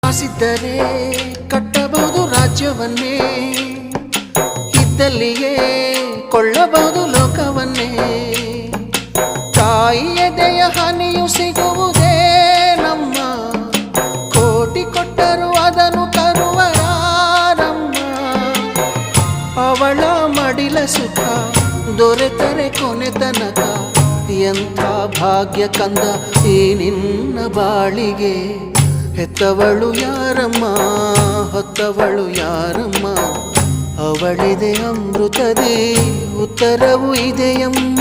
ಆಸಿದ್ದರೆ ಕಟ್ಟಬಹುದು ರಾಜ್ಯವನ್ನೇ, ಇದ್ದಲ್ಲಿಯೇ ಕೊಳ್ಳಬಹುದು ಲೋಕವನ್ನೇ. ತಾಯಿಯ ದಯ ಹನಿಯು ಸಿಗುವುದೇ ನಮ್ಮ, ಕೋಟಿ ಕೊಟ್ಟರು ಅದನ್ನು ತರುವರಾರಮ್ಮ. ಅವಳ ಮಡಿಲ ಸುಖ ದೊರೆತರೆ ಕೊನೆ ತನಕ, ಎಂಥ ಭಾಗ್ಯ ಕಂದ ಈ ನಿನ್ನ ಬಾಳಿಗೆ. ಹೆತ್ತವಳು ಯಾರಮ್ಮ, ಹೊತ್ತವಳು ಯಾರಮ್ಮ, ಅವಳಿದೆ ಅಮೃತದೇ ಉತ್ತರವು ಇದೆಯಮ್ಮ.